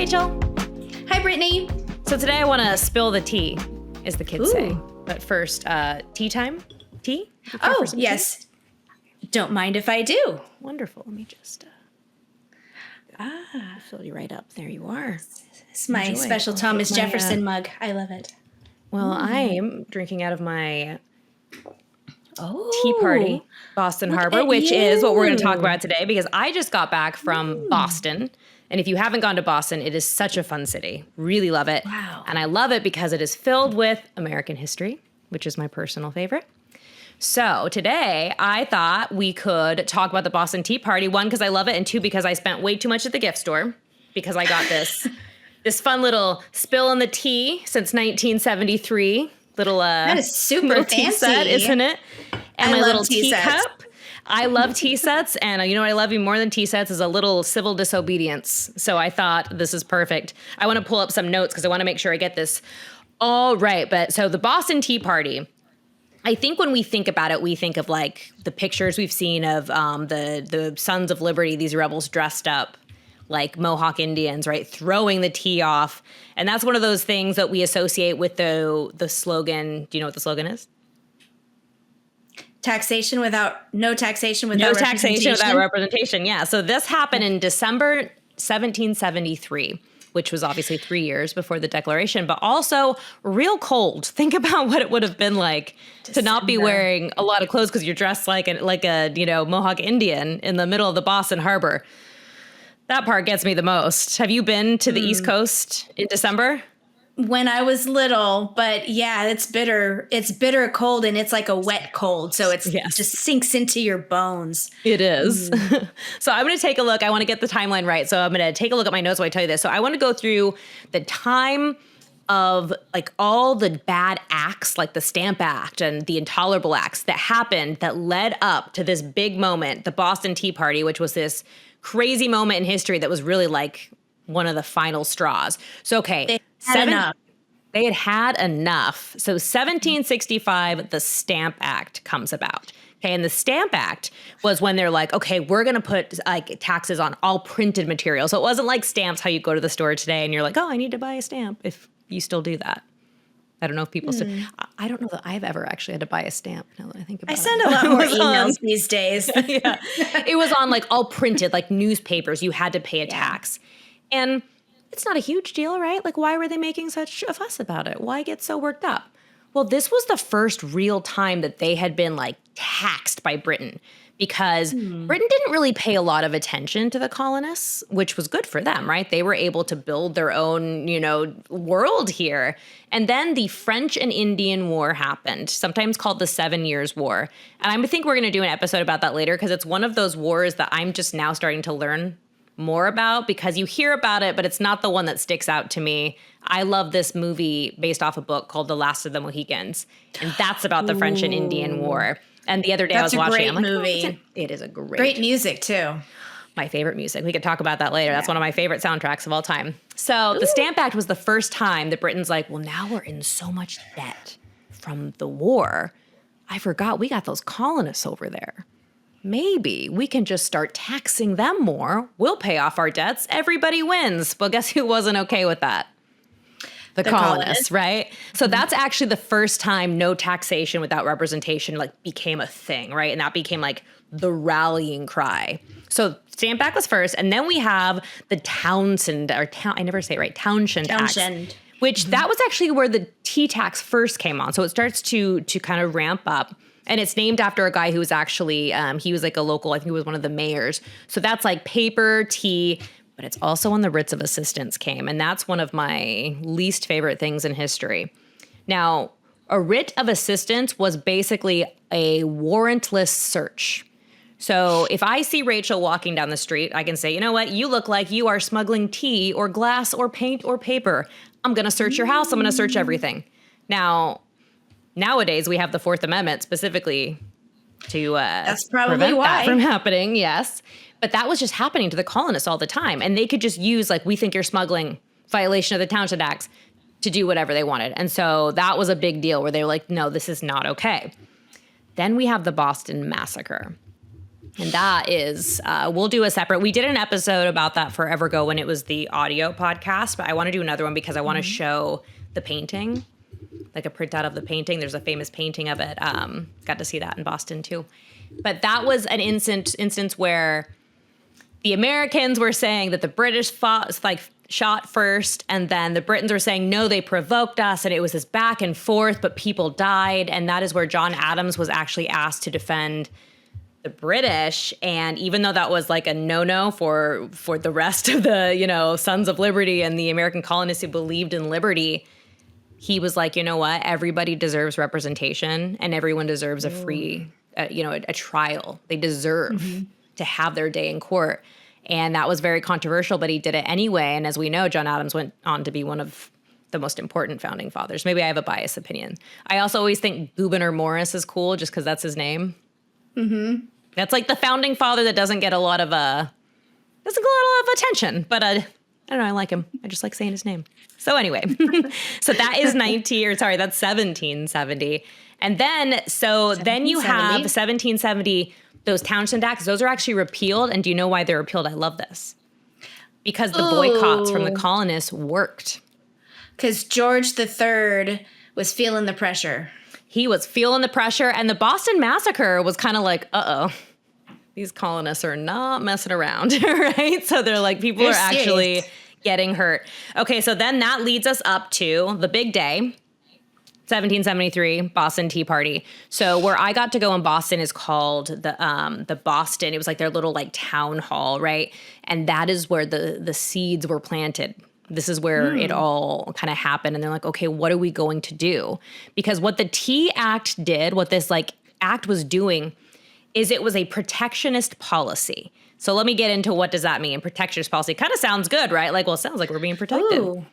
Rachel. Hi, Brittany. So today I want to spill the tea, as the kids say. But first, tea time? Tea? Oh, yes. Tea? Don't mind if I do. Wonderful. Let me just fill you right up. There you are. It's my special Thomas Jefferson mug. I love it. Well, I'm drinking out of my Tea Party, Boston Harbor, which is what we're going to talk about today because I just got back from Boston. And if you haven't gone to Boston, it is such a fun city. Really love it. Wow. And I love it because it is filled with American history, which is my personal favorite. So today I thought we could talk about the Boston Tea Party. One, because I love it. And two, because I spent way too much at the gift store because I got this fun little spill in the tea since 1973. That is super little fancy, tea set, isn't it? And my little tea teacup. I love tea sets, and you know what I love even more than tea sets is a little civil disobedience. So I thought this is perfect. I want to pull up some notes because I want to make sure I get this all right. But so the Boston Tea Party, I think when we think about it, we think of like the pictures we've seen of the Sons of Liberty, these rebels dressed up like Mohawk Indians, right? Throwing the tea off. And that's one of those things that we associate with the slogan. Do you know what the slogan is? No taxation without representation. Yeah. So this happened in December 1773, which was obviously 3 years before the Declaration, but also real cold. Think about what it would have been like to not be wearing a lot of clothes because you're dressed like a Mohawk Indian in the middle of the Boston Harbor. That part gets me the most. Have you been to the East Coast in December? When I was little, but yeah, it's bitter. It's bitter cold, and it's like a wet cold, so it just sinks into your bones. It is. So I'm going to take a look. I want to get the timeline right, so I'm going to take a look at my notes while I tell you this. So I want to go through the time of like all the bad acts, like the Stamp Act and the Intolerable Acts that happened that led up to this big moment, the Boston Tea Party, which was this crazy moment in history that was really like one of the final straws. So, okay. They had had enough. So 1765, the Stamp Act comes about. Okay. And the Stamp Act was when they're like, okay, we're going to put like taxes on all printed material. So it wasn't like stamps, how you go to the store today and you're like, oh, I need to buy a stamp, if you still do that. I don't know if people still, I don't know that I've ever actually had to buy a stamp now that I think about it. I send a lot more emails these days. Yeah. It was on like all printed, like newspapers, you had to pay a tax. And it's not a huge deal, right? Like, why were they making such a fuss about it? Why get so worked up? Well, this was the first real time that they had been like taxed by Britain because Britain didn't really pay a lot of attention to the colonists, which was good for them, right? They were able to build their own, world here. And then the French and Indian War happened, sometimes called the 7 Years' War. And I think we're going to do an episode about that later because it's one of those wars that I'm just now starting to learn more about because you hear about it, but it's not the one that sticks out to me. I love this movie based off a book called The Last of the Mohicans, and that's about the French and Indian War. And the other day I was watching it. I'm like, movie. It is a great music too. My favorite music. We could talk about that later. That's one of my favorite soundtracks of all time. So the Stamp Act was the first time that Britain's like, well, now we're in so much debt from the war. I forgot we got those colonists over there. Maybe we can just start taxing them more. We'll pay off our debts. Everybody wins. Well, guess who wasn't okay with that? The colonists, right? So that's actually the first time no taxation without representation like became a thing, right? And that became like the rallying cry. So Stamp Act was first, and then we have the Townshend Act, which that was actually where the tea tax first came on. So it starts to kind of ramp up. And it's named after a guy who was actually, he was like a local, I think he was one of the mayors. So that's like paper, tea, but it's also when the writs of assistance came. And that's one of my least favorite things in history. Now, a writ of assistance was basically a warrantless search. So if I see Rachel walking down the street, I can say, you know what, you look like you are smuggling tea or glass or paint or paper. I'm going to search your house. I'm going to search everything. Now, nowadays, we have the Fourth Amendment specifically to that's probably prevent why. That from happening, yes. But that was just happening to the colonists all the time. And they could just use, like, we think you're smuggling, violation of the Townshend Acts, to do whatever they wanted. And so that was a big deal where they were like, no, this is not okay. Then we have the Boston Massacre. And that is, we'll do a separate, we did an episode about that forever ago when it was the audio podcast, but I want to do another one because I want to show the painting, like a printout of the painting. There's a famous painting of it. Got to see that in Boston too. But that was an instance where the Americans were saying that the British shot first, and then the Britons were saying, no, they provoked us, and it was this back and forth, but people died. And that is where John Adams was actually asked to defend the British. And even though that was like a no-no for the rest of the, Sons of Liberty and the American colonists who believed in liberty, he was like, you know what? Everybody deserves representation, and everyone deserves a free, a trial. They deserve to have their day in court. And that was very controversial, but he did it anyway. And as we know, John Adams went on to be one of the most important founding fathers. Maybe I have a biased opinion. I also always think Gouverneur Morris is cool just because that's his name. Mm-hmm. That's like the founding father that doesn't get a lot of attention, but I don't know. I like him. I just like saying his name. So anyway, so that is 1770. And then, then you have 1770, those Townshend Acts, those are actually repealed. And do you know why they're repealed? I love this. Because the boycotts from the colonists worked. Because George III was feeling the pressure. He was feeling the pressure. And the Boston Massacre was kind of like, these colonists are not messing around, right? So they're like, people are actually getting hurt. Okay, so then that leads us up to the big day, 1773, Boston Tea Party. So where I got to go in Boston is called the Boston. It was like their little like town hall, right? And that is where the seeds were planted. This is where it all kind of happened. And they're like, okay, what are we going to do? Because what the Tea Act did, what this like act was doing, is it was a protectionist policy. So let me get into what does that mean? Protectionist policy kind of sounds good, right? Like, well, it sounds like we're being protected. Ooh,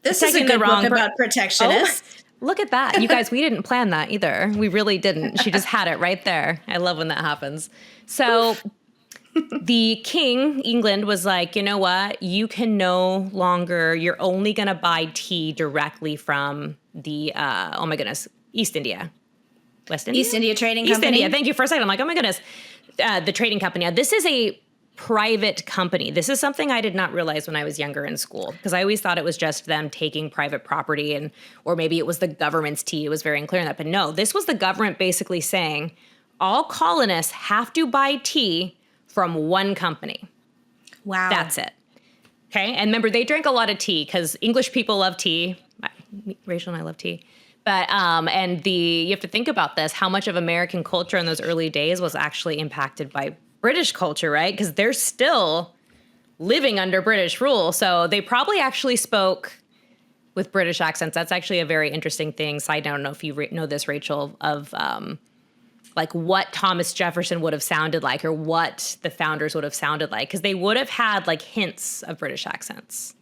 this is a good book about protectionists. Look at that. You guys, we didn't plan that either. We really didn't. She just had it right there. I love when that happens. So the king, England, was like, you know what? You can no longer, you're only going to buy tea directly from the, East India. West India? East India Trading East Company. India. Thank you for a second. I'm like, oh my goodness. The trading company. Now, this is a private company. This is something I did not realize when I was younger in school, because I always thought it was just them taking private property or maybe it was the government's tea. It was very unclear on that. But no, this was the government basically saying all colonists have to buy tea from one company. Wow. That's it. Okay. And remember, they drank a lot of tea because English people love tea. Rachel and I love tea. But, you have to think about this, how much of American culture in those early days was actually impacted by British culture, right? Because they're still living under British rule. So they probably actually spoke with British accents. That's actually a very interesting thing. Side note, I don't know if you know this, Rachel, of like what Thomas Jefferson would have sounded like or what the founders would have sounded like. Because they would have had like hints of British accents,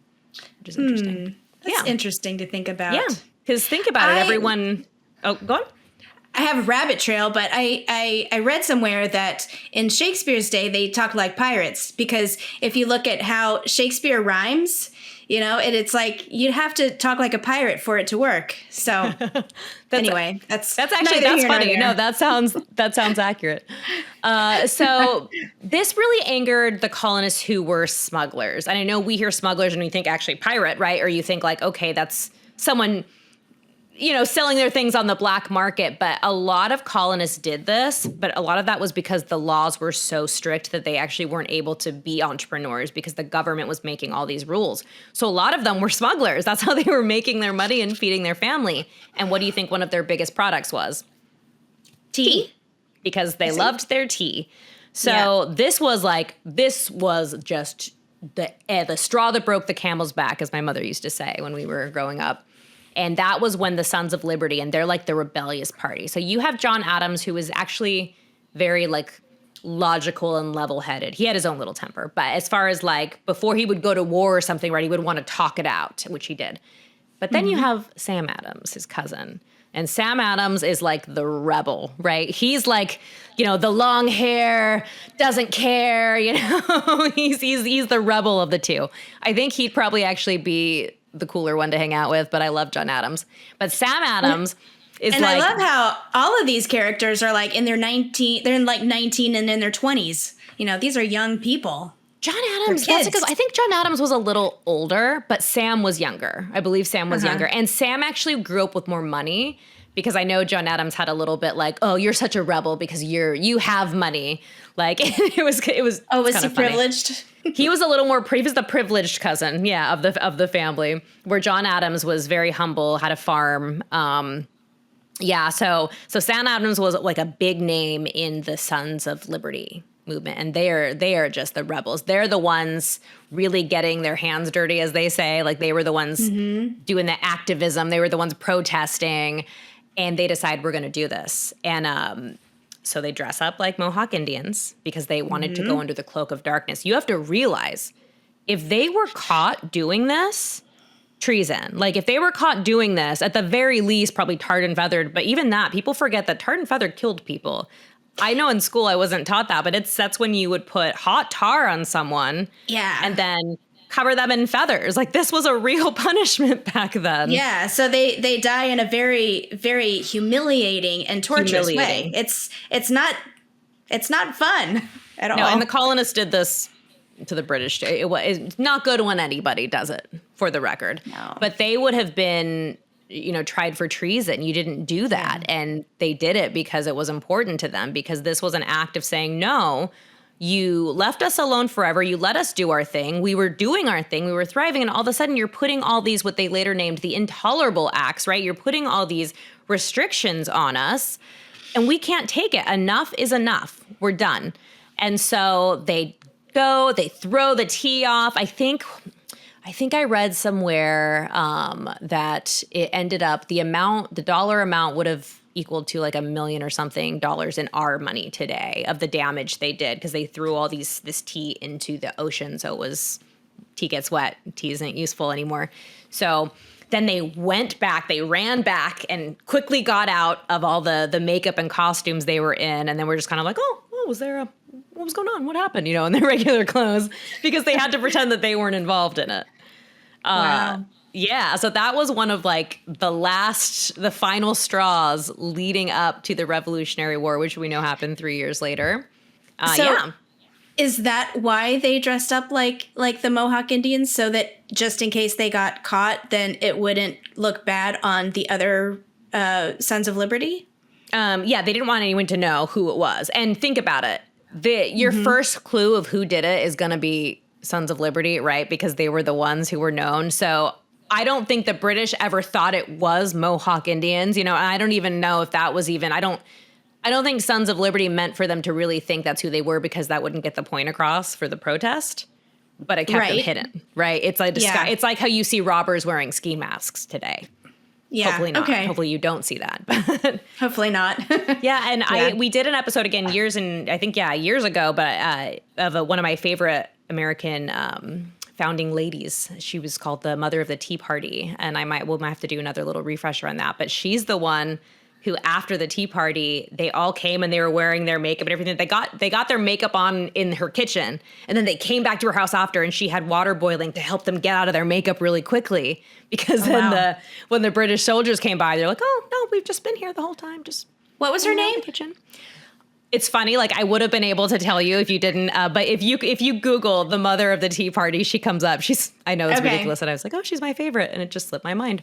which is interesting. That's interesting to think about. Yeah. Because think about it, everyone. Oh, go on. I have a rabbit trail, but I read somewhere that in Shakespeare's day, they talk like pirates. Because if you look at how Shakespeare rhymes, it's like you have to talk like a pirate for it to work. So anyway, that's funny. No, that sounds accurate. So this really angered the colonists who were smugglers. And I know we hear smugglers and we think actually pirate, right? Or you think like, okay, that's someone selling their things on the black market. But a lot of colonists did this, but a lot of that was because the laws were so strict that they actually weren't able to be entrepreneurs because the government was making all these rules. So a lot of them were smugglers. That's how they were making their money and feeding their family. And what do you think one of their biggest products was? Tea. Because they loved their tea. So this was just the straw that broke the camel's back, as my mother used to say when we were growing up. And that was when the Sons of Liberty, and they're like the rebellious party. So you have John Adams, who is actually very like logical and level-headed. He had his own little temper. But as far as like before he would go to war or something, right, he would want to talk it out, which he did. But then you have Sam Adams, his cousin. And Sam Adams is like the rebel, right? He's like, the long hair, doesn't care, he's the rebel of the two. I think he'd probably actually be the cooler one to hang out with, but I love John Adams. But Sam Adams is And like, I love how all of these characters are like in their 19, they're in like 19 and in their 20s. You know, these are young people. John Adams, They're that's kids. because I think John Adams was a little older, but Sam was younger. I believe Sam was younger. And Sam actually grew up with more money because I know John Adams had a little bit like, oh, you're such a rebel because you have money. Like it was Oh, was kind he of funny. privileged? He was a little more he was the privileged cousin, yeah, of the family, where John Adams was very humble, had a farm. Yeah, so Sam Adams was like a big name in the Sons of Liberty movement, and they are just the rebels. They're the ones really getting their hands dirty, as they say. Like they were the ones doing the activism. They were the ones protesting, and they decide we're going to do this. And so they dress up like Mohawk Indians because they wanted to go under the cloak of darkness. You have to realize if they were caught doing this, treason. Like if they were caught doing this, at the very least, probably tarred and feathered. But even that, people forget that tarred and feathered killed people. I know in school I wasn't taught that, but that's when you would put hot tar on someone, and then cover them in feathers. Like this was a real punishment back then. Yeah, so they die in a very, very humiliating and torturous way. It's not fun at all. No, and the colonists did this to the British. It's not good when anybody does it, for the record. No. But they would have been, tried for treason. You didn't do that. And they did it because it was important to them, because this was an act of saying, no, you left us alone forever. You let us do our thing. We were doing our thing. We were thriving. And all of a sudden you're putting all these, what they later named the intolerable acts, right? You're putting all these restrictions on us and we can't take it. Enough is enough. We're done. And so they throw the tea off. I think I read somewhere that it ended up, the dollar amount would have equaled to like $1 million or something dollars in our money today of the damage they did, because they threw all this tea into the ocean. So tea gets wet. Tea isn't useful anymore. So then they ran back and quickly got out of all the makeup and costumes they were in. And then we're just kind of like, what was going on? What happened? In their regular clothes, because they had to pretend that they weren't involved in it. Wow. Yeah. So that was one of like the final straws leading up to the Revolutionary War, which we know happened 3 years later. Is that why they dressed up like the Mohawk Indians, so that just in case they got caught, then it wouldn't look bad on the other Sons of Liberty? Yeah, they didn't want anyone to know who it was. And think about it. Your first clue of who did it is going to be Sons of Liberty, right? Because they were the ones who were known. So I don't think the British ever thought it was Mohawk Indians, and I don't even know if that was even, I don't think Sons of Liberty meant for them to really think that's who they were, because that wouldn't get the point across for the protest. But it kept them hidden, right? It's like It's like how you see robbers wearing ski masks today. Yeah. Hopefully not. Okay. Hopefully you don't see that. But Hopefully not. yeah, and we did an episode again years ago, but of one of my favorite American founding ladies. She was called the mother of the Tea Party, and we'll have to do another little refresher on that. But she's the one who, after the Tea Party, they all came and they were wearing their makeup and everything. They got their makeup on in her kitchen, and then they came back to her house after, and she had water boiling to help them get out of their makeup really quickly, because when the British soldiers came by, they're like, "Oh no, we've just been here the whole time." Just What was her name? Kitchen. It's funny, like I would have been able to tell you if you didn't, but if you Google the mother of the Tea Party, she comes up. I know it's ridiculous, and I was like, oh, she's my favorite, and it just slipped my mind.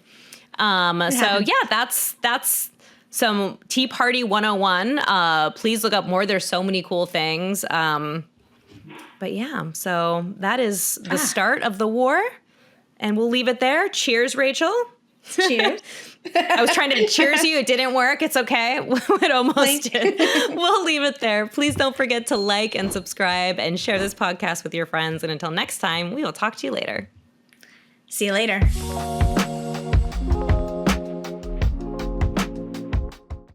So yeah, that's some Tea Party 101. Please look up more. There's so many cool things. But yeah, so that is the start of the war, and we'll leave it there. Cheers, Rachel. Cheers. I was trying to cheers you. It didn't work. It's okay. It almost did. We'll leave it there. Please don't forget to like and subscribe and share this podcast with your friends. And until next time, we will talk to you later. See you later.